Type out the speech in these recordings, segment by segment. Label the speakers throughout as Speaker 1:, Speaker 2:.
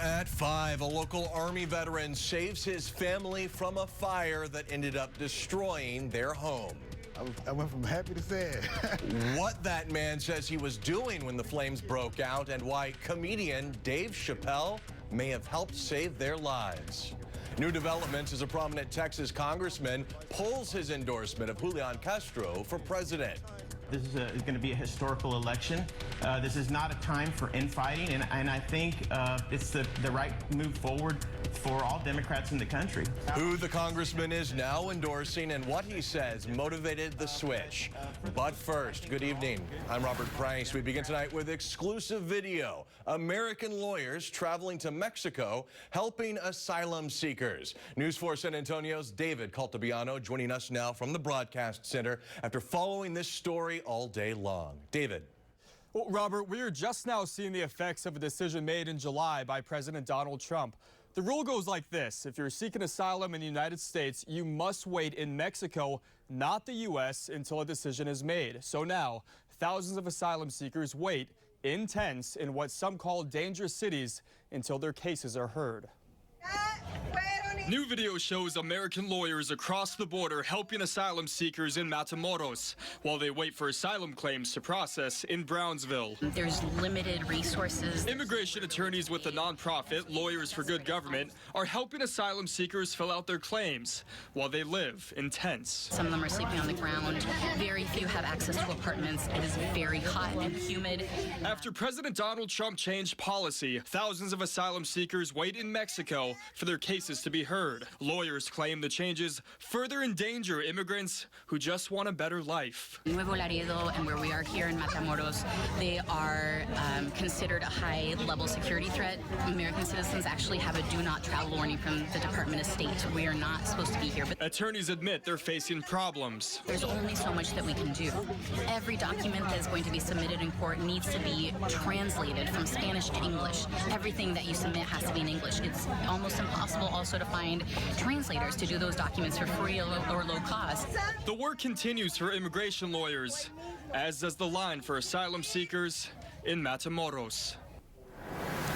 Speaker 1: At 5, a local Army veteran saves his family from a fire that ended up destroying their home.
Speaker 2: I went from happy to sad.
Speaker 1: What that man says he was doing when the flames broke out and why comedian Dave Chappelle may have helped save their lives. New developments as a prominent Texas congressman pulls his endorsement of Julian Castro for president.
Speaker 3: This is going to be a historical election. This is not a time for infighting, and I think it's the right move forward for all Democrats in the country.
Speaker 1: Who the congressman is now endorsing and what he says motivated the switch. But first, good evening. I'm Robert Price. We begin tonight with exclusive video. American lawyers traveling to Mexico helping asylum seekers. News 4 San Antonio's David Caltabiano joining us now from the broadcast center after following this story all day long. David.
Speaker 4: Well, Robert, we are just now seeing the effects of a decision made in July by President Donald Trump. The rule goes like this. If you're seeking asylum in the United States, you must wait in Mexico, not the U.S., until a decision is made. So now, thousands of asylum seekers wait in tents in what some call dangerous cities until their cases are heard. New video shows American lawyers across the border helping asylum seekers in Matamoros while they wait for asylum claims to process in Brownsville.
Speaker 5: There's limited resources.
Speaker 4: Immigration attorneys with the nonprofit Lawyers for Good Government are helping asylum seekers fill out their claims while they live in tents.
Speaker 5: Some of them are sleeping on the ground. Very few have access to apartments. It is very hot and humid.
Speaker 4: After President Donald Trump changed policy, thousands of asylum seekers wait in Mexico for their cases to be heard. Lawyers claim the changes further endanger immigrants who just want a better life.
Speaker 5: Nuevo Laredo and where we are here in Matamoros, they are considered a high-level security threat. American citizens actually have a do not travel warning from the Department of State. We are not supposed to be here. But
Speaker 4: attorneys admit they're facing problems.
Speaker 5: There's only so much that we can do. Every document that is going to be submitted in court needs to be translated from Spanish to English. Everything that you submit has to be in English. It's almost impossible also to find translators to do those documents for free or low cost.
Speaker 4: The work continues for immigration lawyers, as does the line for asylum seekers in Matamoros.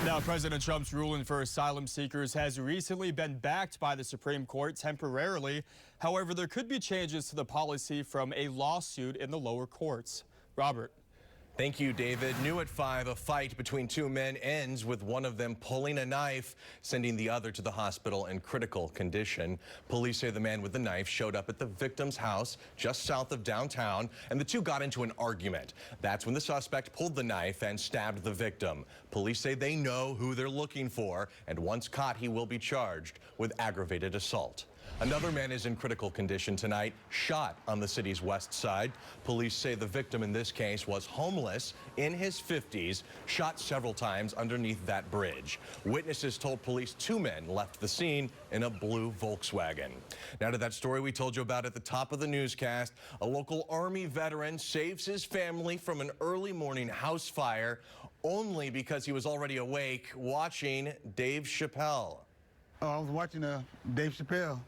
Speaker 4: Now, President Trump's ruling for asylum seekers has recently been backed by the Supreme Court temporarily. However, there could be changes to the policy from a lawsuit in the lower courts. Robert.
Speaker 1: Thank you, David. New at 5, a fight between two men ends with one of them pulling a knife, sending the other to the hospital in critical condition. Police say the man with the knife showed up at the victim's house just south of downtown, and the two got into an argument. That's when the suspect pulled the knife and stabbed the victim. Police say they know who they're looking for, and once caught, he will be charged with aggravated assault. Another man is in critical condition tonight, shot on the city's west side. Police say the victim in this case was homeless, in his 50s, shot several times underneath that bridge. Witnesses told police two men left the scene in a blue Volkswagen. Now to that story we told you about at the top of the newscast. A local Army veteran saves his family from an early morning house fire only because he was already awake watching Dave Chappelle.
Speaker 2: Oh, I was watching Dave Chappelle,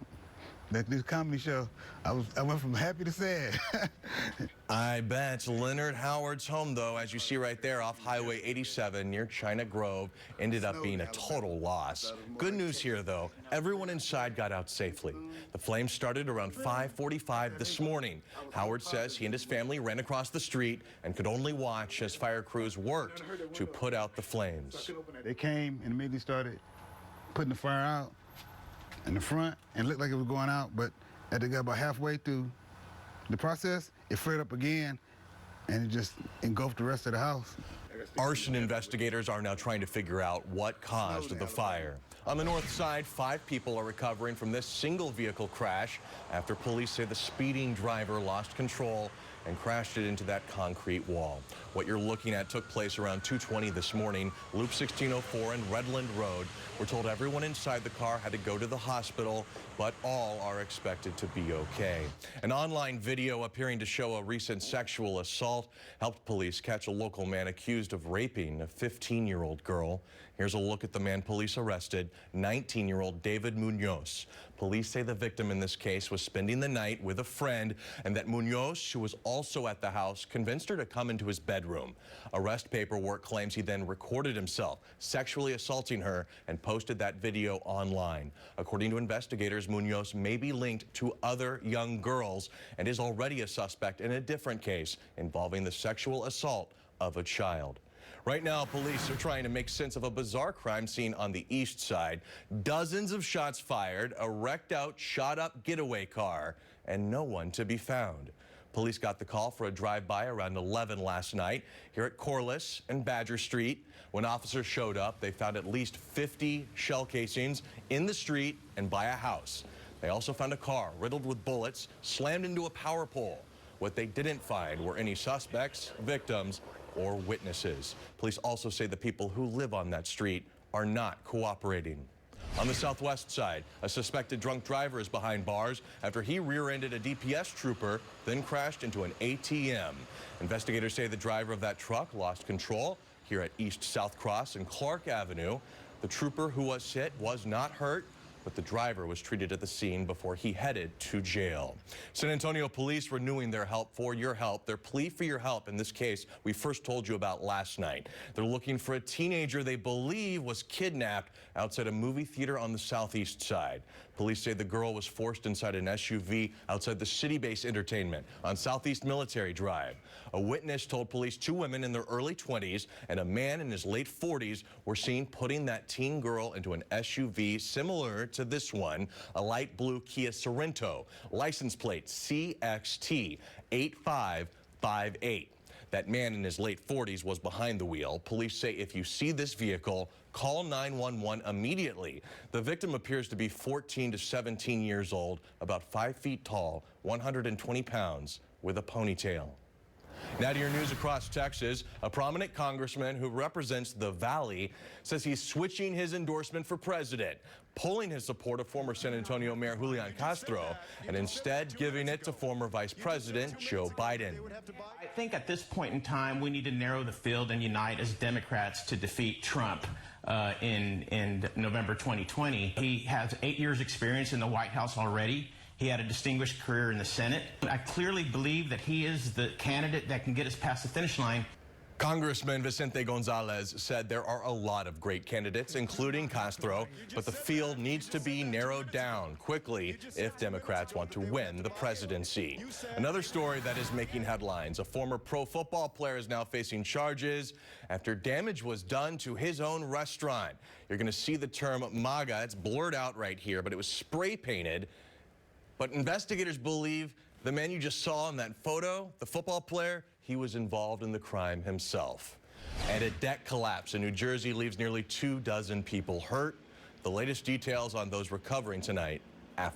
Speaker 2: this comedy show. I went from happy to sad.
Speaker 1: I bet. Leonard Howard's home, though, as you see right there off Highway 87 near China Grove, ended up being a total loss. Good news here, though. Everyone inside got out safely. The flames started around 5:45 this morning. Howard says he and his family ran across the street and could only watch as fire crews worked to put out the flames.
Speaker 2: They came and immediately started putting the fire out in the front, and it looked like it was going out, but as they got about halfway through the process, it flared up again, and it just engulfed the rest of the house.
Speaker 1: Arson investigators are now trying to figure out what caused the fire. On the north side, 5 people are recovering from this single vehicle crash after police say the speeding driver lost control and crashed it into that concrete wall. What you're looking at took place around 2:20 this morning, Loop 1604 and Redland Road. We're told everyone inside the car had to go to the hospital, but all are expected to be okay. An online video appearing to show a recent sexual assault helped police catch a local man accused of raping a 15-year-old girl. Here's a look at the man police arrested, 19-year-old David Munoz. Police say the victim in this case was spending the night with a friend and that Munoz, who was also at the house, convinced her to come into his bedroom. Arrest paperwork claims he then recorded himself sexually assaulting her and posted that video online. According to investigators, Munoz may be linked to other young girls and is already a suspect in a different case involving the sexual assault of a child. Right now, police are trying to make sense of a bizarre crime scene on the east side. Dozens of shots fired, a wrecked out, shot up getaway car, and no one to be found. Police got the call for a drive-by around 11 last night here at Corliss and Badger Street. When officers showed up, they found at least 50 shell casings in the street and by a house. They also found a car riddled with bullets, slammed into a power pole. What they didn't find were any suspects, victims, or witnesses. Police also say the people who live on that street are not cooperating. On the southwest side, a suspected drunk driver is behind bars after he rear-ended a DPS trooper, then crashed into an ATM. Investigators say the driver of that truck lost control here at East South Cross and Clark Avenue. The trooper who was hit was not hurt, but the driver was treated at the scene before he headed to jail. San Antonio police renewing their help for your help. Their plea for your help in this case we first told you about last night. They're looking for a teenager they believe was kidnapped outside a movie theater on the southeast side. Police say the girl was forced inside an SUV outside the City Base Entertainment on Southeast Military Drive. A witness told police 2 women in their early 20s and a man in his late 40s were seen putting that teen girl into an SUV similar to this one, a light blue Kia Sorento, license plate CXT 8558. That man in his late 40s was behind the wheel. Police say if you see this vehicle, call 911 immediately. The victim appears to be 14 to 17 years old, about 5 feet tall, 120 pounds, with a ponytail. Now to your news across Texas. A prominent congressman who represents the Valley says he's switching his endorsement for president, pulling his support of former San Antonio Mayor Julian Castro, and instead giving it to former Vice President Joe Biden.
Speaker 3: I think at this point in time, we need to narrow the field and unite as Democrats to defeat Trump in November 2020. He has 8 years experience in the White House already. He had a distinguished career in the Senate. I clearly believe that he is the candidate that can get us past the finish line.
Speaker 1: Congressman Vicente Gonzales said there are a lot of great candidates, including Castro, but the field needs to be narrowed down quickly if Democrats want to win the presidency. Another story that is making headlines. A former pro football player is now facing charges after damage was done to his own restaurant. You're going to see the term MAGA. It's blurred out right here, but it was spray painted. But investigators believe the man you just saw in that photo, the football player, he was involved in the crime himself. And a deck collapse in New Jersey leaves nearly 24 people hurt. The latest details on those recovering tonight after